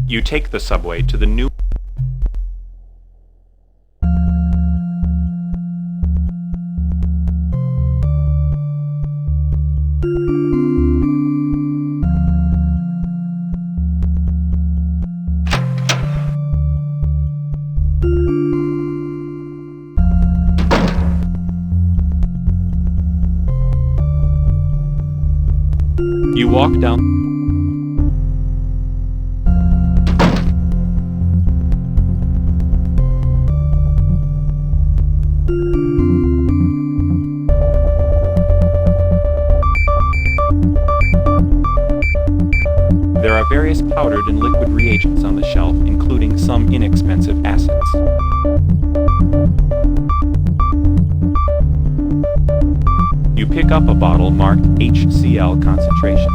You take the subway to the new... You walk down... There are various powdered and liquid reagents on the shelf, including some inexpensive acids. You pick up a bottle marked HCl concentration.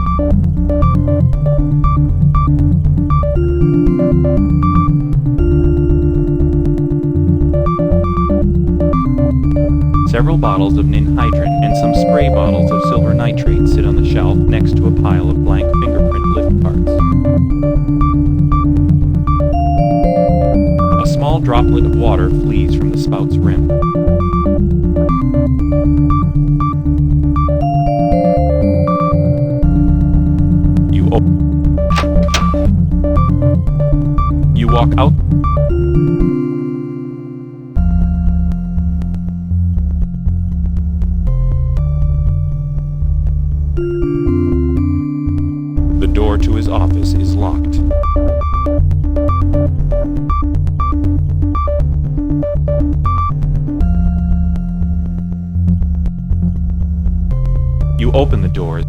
Several bottles of ninhydrin and some spray bottles of silver nitrate sit on the shelf next to a pile of blank fingerprint lift parts. A small droplet of water flees from the spout's rim. You walk out. The door to his office is locked. You open the door.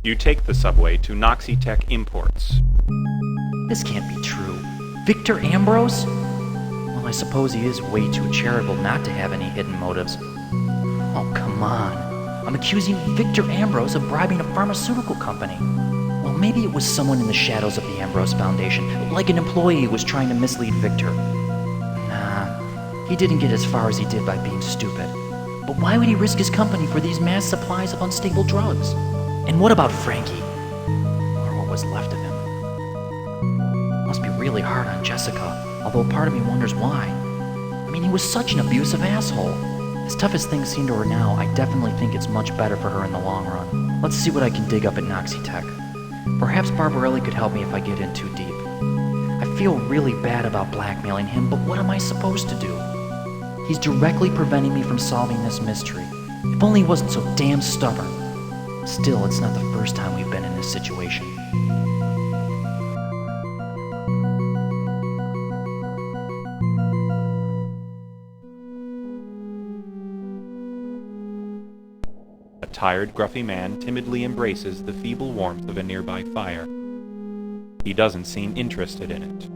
You take the subway to Noxitech Imports. This can't be true. Victor Ambrose? Well, I suppose he is way too charitable not to have any hidden motives. Oh, come on. I'm accusing Victor Ambrose of bribing a pharmaceutical company. Well, maybe it was someone in the shadows of the Ambrose Foundation, like an employee who was trying to mislead Victor. Nah, he didn't get as far as he did by being stupid. But why would he risk his company for these mass supplies of unstable drugs? And what about Frankie? Or what was left of him? Must be really hard on Jessica, although part of me wonders why. I mean, he was such an abusive asshole. As tough as things seem to her now, I definitely think it's much better for her in the long run. Let's see what I can dig up at Noxitech. Perhaps Barbarelli could help me if I get in too deep. I feel really bad about blackmailing him, but what am I supposed to do? He's directly preventing me from solving this mystery. If only he wasn't so damn stubborn. Still, it's not the first time we've been in this situation. A tired, gruffy man timidly embraces the feeble warmth of a nearby fire. He doesn't seem interested in it.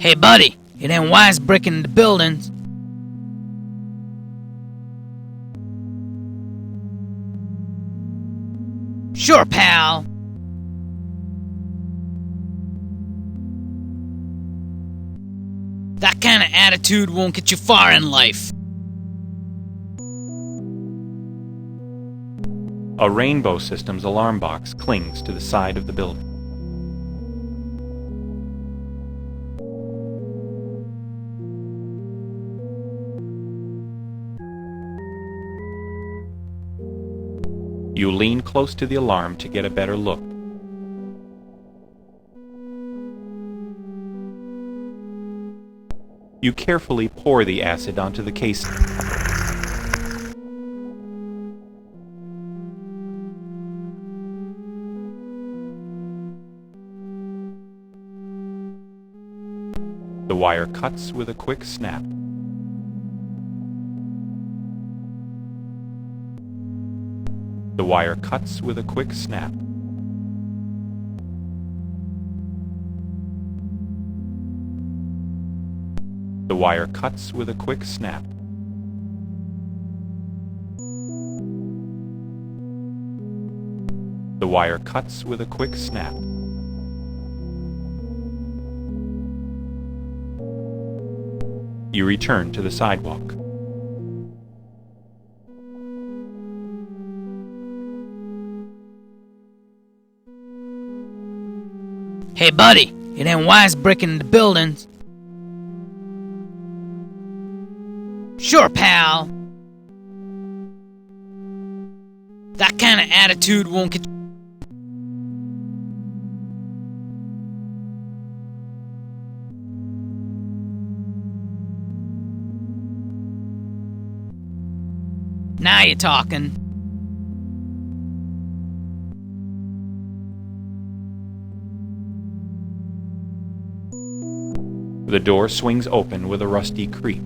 Hey, buddy! It ain't wise breaking the buildings. Sure, pal. That kind of attitude won't get you far in life. A Rainbow Systems alarm box clings to the side of the building. You lean close to the alarm to get a better look. You carefully pour the acid onto the casing. The wire cuts with a quick snap. The wire cuts with a quick snap. The wire cuts with a quick snap. The wire cuts with a quick snap. You return to the sidewalk. Hey, buddy, it ain't wise breaking the buildings. Sure, pal. That kind of attitude won't get... Now you're talking. The door swings open with a rusty creak.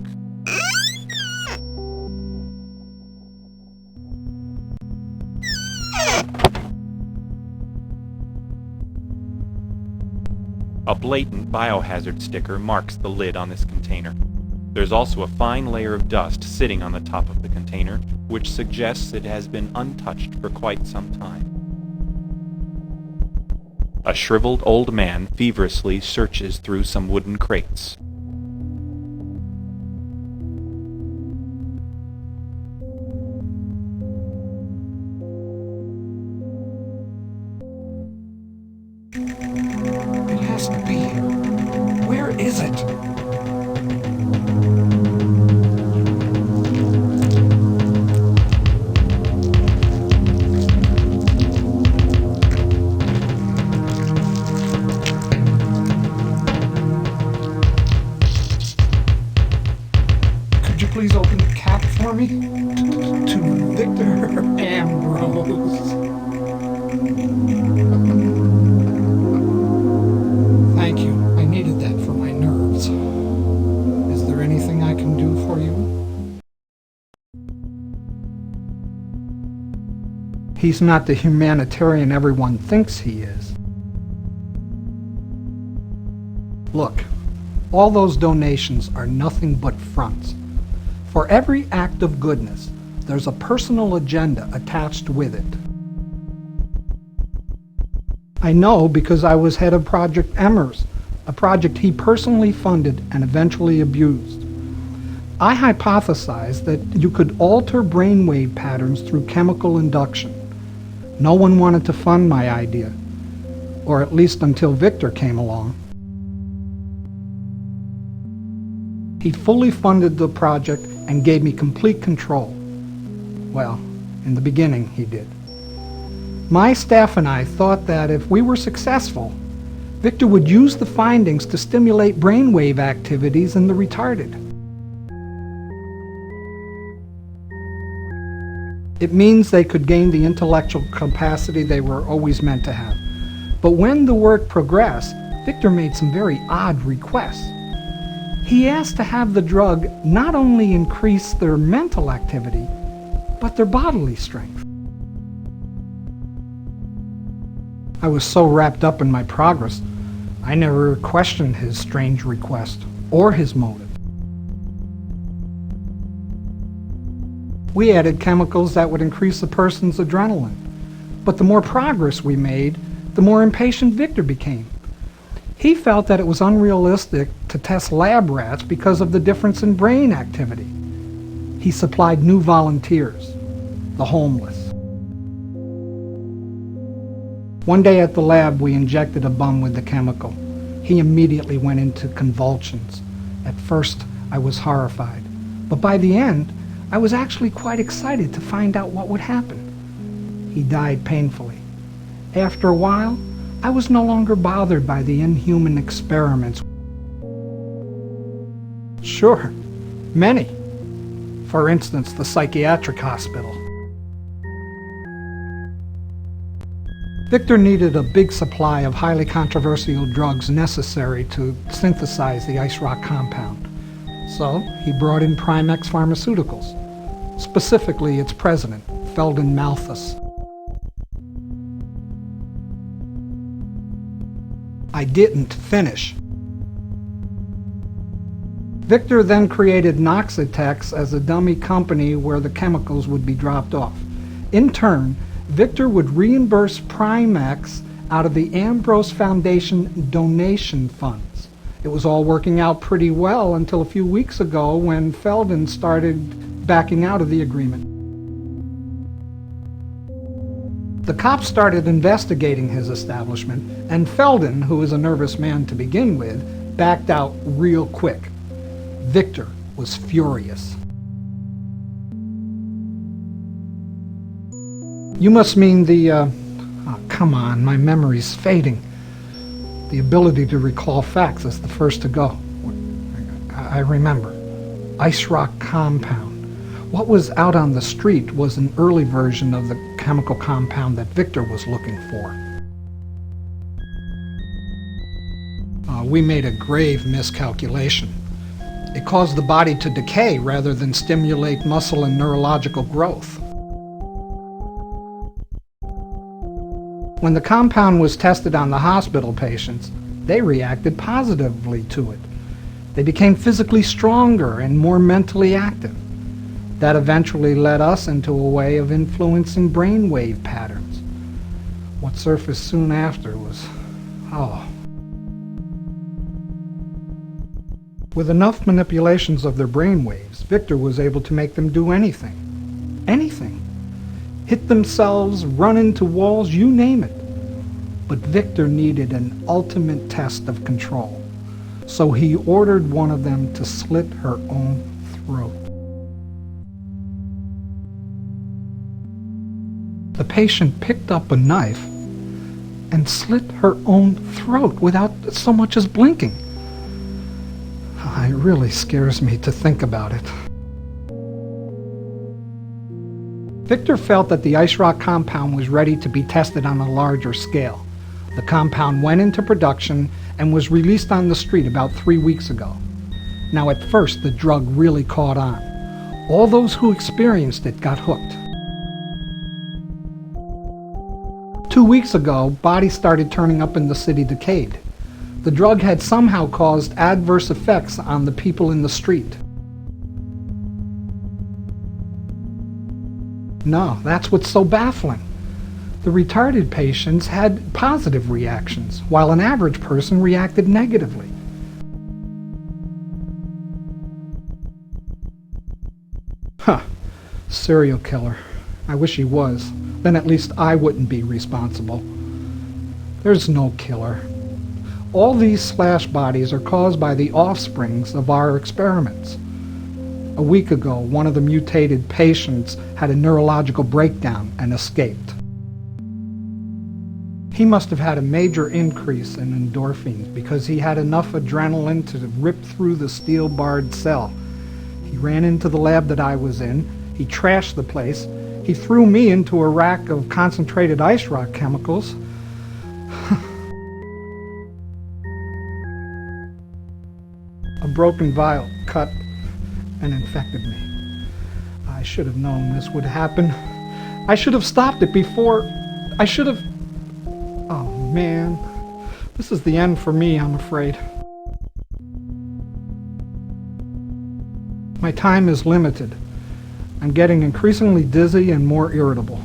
A blatant biohazard sticker marks the lid on this container. There's also a fine layer of dust sitting on the top of the container, which suggests it has been untouched for quite some time. A shriveled old man feverishly searches through some wooden crates. It has to be here. Where is it? Could you please open the cap for me? To Victor Ambrose. Thank you. I needed that for my nerves. Is there anything I can do for you? He's not the humanitarian everyone thinks he is. Look, all those donations are nothing but fronts. For every act of goodness, there's a personal agenda attached with it. I know because I was head of Project Emmers, a project he personally funded and eventually abused. I hypothesized that you could alter brainwave patterns through chemical induction. No one wanted to fund my idea, or at least until Victor came along. He fully funded the project and gave me complete control. Well, in the beginning he did. My staff and I thought that if we were successful, Victor would use the findings to stimulate brainwave activities in the retarded. It means they could gain the intellectual capacity they were always meant to have. But when the work progressed, Victor made some very odd requests. He asked to have the drug not only increase their mental activity, but their bodily strength. I was so wrapped up in my progress, I never questioned his strange request or his motive. We added chemicals that would increase a person's adrenaline, but the more progress we made, the more impatient Victor became. He felt that it was unrealistic to test lab rats because of the difference in brain activity. He supplied new volunteers, the homeless. One day at the lab, we injected a bum with the chemical. He immediately went into convulsions. At first, I was horrified, but by the end, I was actually quite excited to find out what would happen. He died painfully. After a while, I was no longer bothered by the inhuman experiments. Sure, many. For instance, the psychiatric hospital. Victor needed a big supply of highly controversial drugs necessary to synthesize the ice rock compound. So he brought in Primex Pharmaceuticals, specifically its president, Felden Malthus. I didn't finish. Victor then created Noxitex as a dummy company where the chemicals would be dropped off. In turn, Victor would reimburse Primex out of the Ambrose Foundation donation funds. It was all working out pretty well until a few weeks ago when Felden started backing out of the agreement. The cops started investigating his establishment, and Felden, who was a nervous man to begin with, backed out real quick. Victor was furious. You must mean the, oh, come on, my memory's fading. The ability to recall facts is the first to go. I remember. Ice Rock Compound. What was out on the street was an early version of the chemical compound that Victor was looking for. We made a grave miscalculation. It caused the body to decay rather than stimulate muscle and neurological growth. When the compound was tested on the hospital patients, they reacted positively to it. They became physically stronger and more mentally active. That eventually led us into a way of influencing brainwave patterns. What surfaced soon after was, With enough manipulations of their brainwaves, Victor was able to make them do anything. Anything. Hit themselves, run into walls, you name it. But Victor needed an ultimate test of control. So he ordered one of them to slit her own throat. The patient picked up a knife and slit her own throat without so much as blinking. It really scares me to think about it. Victor felt that the Ice Rock compound was ready to be tested on a larger scale. The compound went into production and was released on the street about 3 weeks ago. Now at first the drug really caught on. All those who experienced it got hooked. 2 weeks ago, bodies started turning up in the city decayed. The drug had somehow caused adverse effects on the people in the street. No, that's what's so baffling. The retarded patients had positive reactions, while an average person reacted negatively. Serial killer. I wish he was. Then at least I wouldn't be responsible. There's no killer. All these slash bodies are caused by the offsprings of our experiments. A week ago, one of the mutated patients had a neurological breakdown and escaped. He must have had a major increase in endorphins because he had enough adrenaline to rip through the steel-barred cell. He ran into the lab that I was in. He trashed the place. He threw me into a rack of concentrated ice rock chemicals. A broken vial cut and infected me. I should have known this would happen. I should have stopped it before. I should have... Oh, man. This is the end for me, I'm afraid. My time is limited. I'm getting increasingly dizzy and more irritable.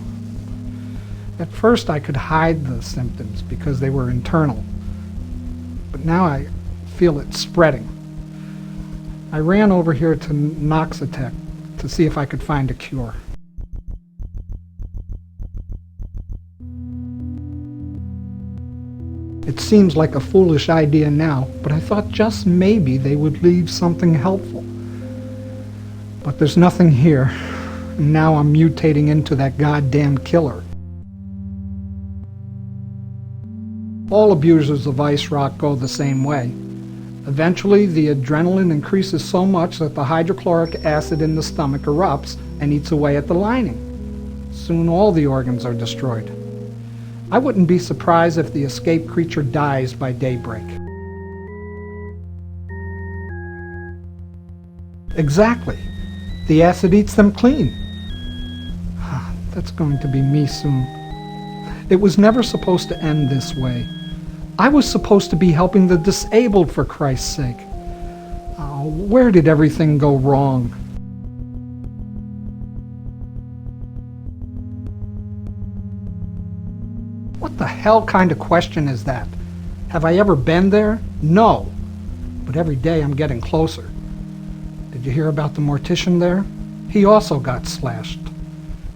At first I could hide the symptoms because they were internal. But now I feel it spreading. I ran over here to Noxitec to see if I could find a cure. It seems like a foolish idea now, but I thought just maybe they would leave something helpful. But there's nothing here, and now I'm mutating into that goddamn killer. All abusers of ice rock go the same way. Eventually, the adrenaline increases so much that the hydrochloric acid in the stomach erupts and eats away at the lining. Soon all the organs are destroyed. I wouldn't be surprised if the escaped creature dies by daybreak. Exactly. The acid eats them clean. That's going to be me soon. It was never supposed to end this way. I was supposed to be helping the disabled, for Christ's sake. Oh Oh, where did everything go wrong? What the hell kind of question is that? Have I ever been there? No. But every day I'm getting closer. Did you hear about the mortician there? He also got slashed.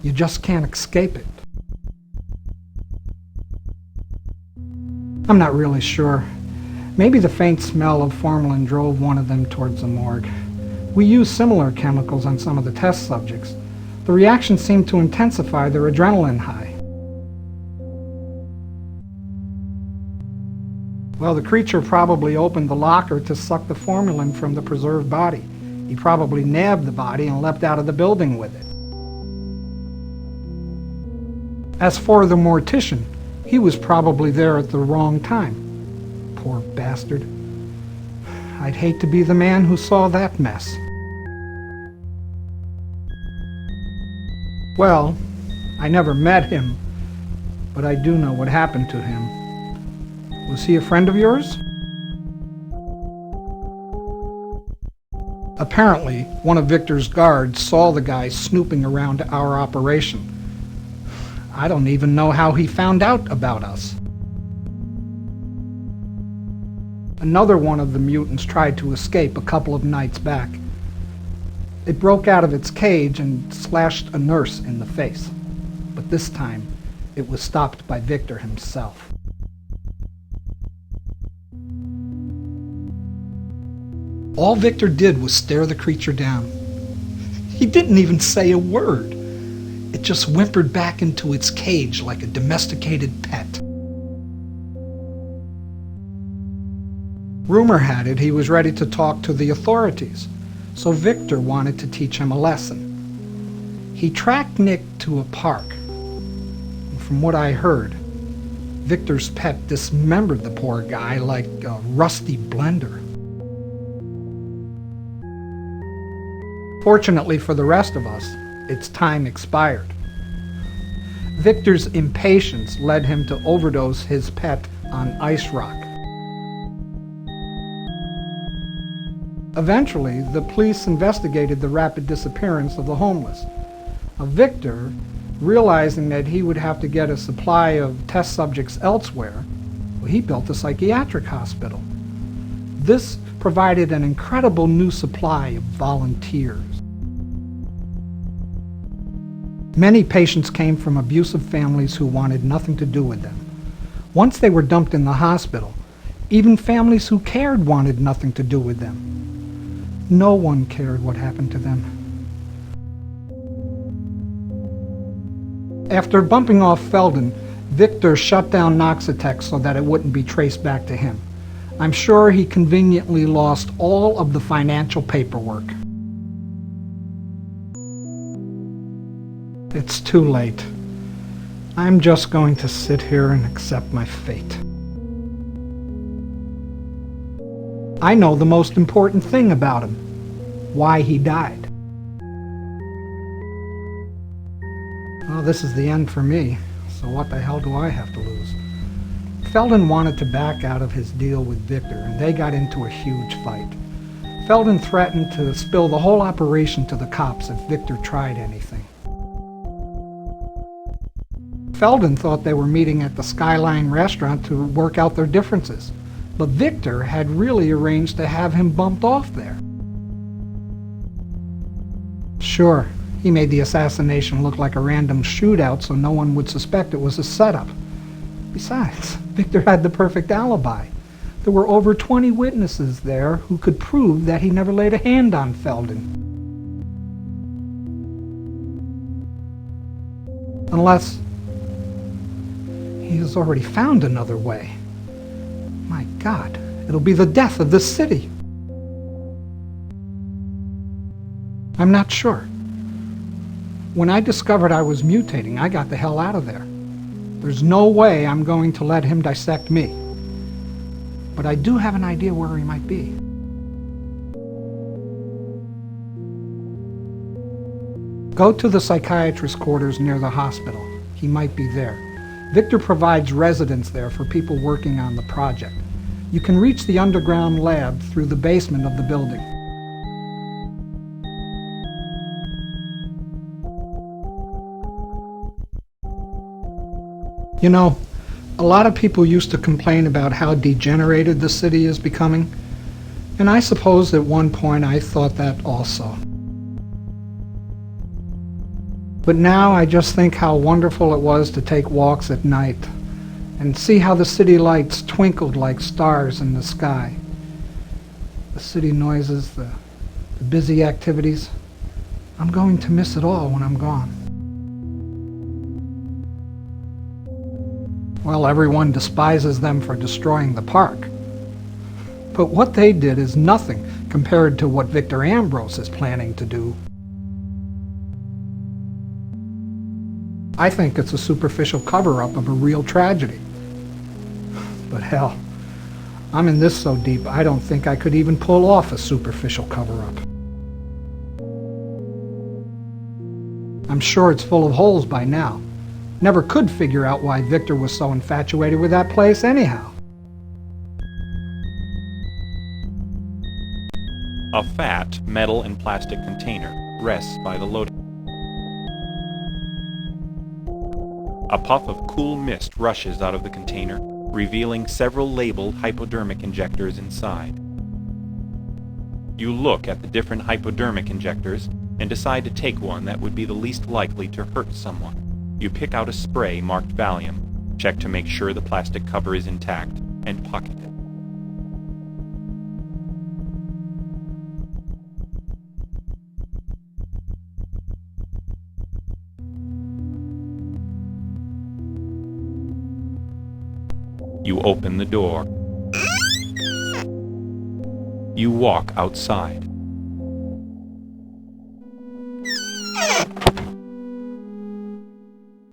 You just can't escape it. I'm not really sure. Maybe the faint smell of formalin drove one of them towards the morgue. We used similar chemicals on some of the test subjects. The reaction seemed to intensify their adrenaline high. Well, the creature probably opened the locker to suck the formalin from the preserved body. He probably nabbed the body and leapt out of the building with it. As for the mortician, he was probably there at the wrong time. Poor bastard. I'd hate to be the man who saw that mess. Well, I never met him, but I do know what happened to him. Was he a friend of yours? Apparently, one of Victor's guards saw the guy snooping around our operation. I don't even know how he found out about us. Another one of the mutants tried to escape a couple of nights back. It broke out of its cage and slashed a nurse in the face. But this time, it was stopped by Victor himself. All Victor did was stare the creature down. He didn't even say a word. It just whimpered back into its cage like a domesticated pet. Rumor had it he was ready to talk to the authorities, so Victor wanted to teach him a lesson. He tracked Nick to a park. And from what I heard, Victor's pet dismembered the poor guy like a rusty blender. Fortunately for the rest of us, its time expired. Victor's impatience led him to overdose his pet on ice rock. Eventually, the police investigated the rapid disappearance of the homeless. Victor, realizing that he would have to get a supply of test subjects elsewhere, he built a psychiatric hospital. This provided an incredible new supply of volunteers. Many patients came from abusive families who wanted nothing to do with them. Once they were dumped in the hospital, even families who cared wanted nothing to do with them. No one cared what happened to them. After bumping off Felden, Victor shut down Noxitec so that it wouldn't be traced back to him. I'm sure he conveniently lost all of the financial paperwork. It's too late. I'm just going to sit here and accept my fate. I know the most important thing about him, why he died. Well, this is the end for me, so what the hell do I have to lose? Felden wanted to back out of his deal with Victor, and they got into a huge fight. Felden threatened to spill the whole operation to the cops if Victor tried anything. Felden thought they were meeting at the Skyline restaurant to work out their differences, but Victor had really arranged to have him bumped off there. Sure, he made the assassination look like a random shootout so no one would suspect it was a setup. Besides, Victor had the perfect alibi. There were over 20 witnesses there who could prove that he never laid a hand on Felden. Unless he has already found another way. My God, it'll be the death of this city. I'm not sure. When I discovered I was mutating, I got the hell out of there. There's no way I'm going to let him dissect me. But I do have an idea where he might be. Go to the psychiatrist's quarters near the hospital. He might be there. Victor provides residence there for people working on the project. You can reach the underground lab through the basement of the building. You know, a lot of people used to complain about how degenerated the city is becoming, and I suppose at one point I thought that also. But now I just think how wonderful it was to take walks at night and see how the city lights twinkled like stars in the sky. The city noises, the busy activities. I'm going to miss it all when I'm gone. Well, everyone despises them for destroying the park. But what they did is nothing compared to what Victor Ambrose is planning to do. I think it's a superficial cover-up of a real tragedy. But hell, I'm in this so deep I don't think I could even pull off a superficial cover-up. I'm sure it's full of holes by now. Never could figure out why Victor was so infatuated with that place anyhow. A fat metal and plastic container rests by the loading. A puff of cool mist rushes out of the container, revealing several labeled hypodermic injectors inside. You look at the different hypodermic injectors and decide to take one that would be the least likely to hurt someone. You pick out a spray marked Valium, check to make sure the plastic cover is intact, and pocket it. You open the door. You walk outside.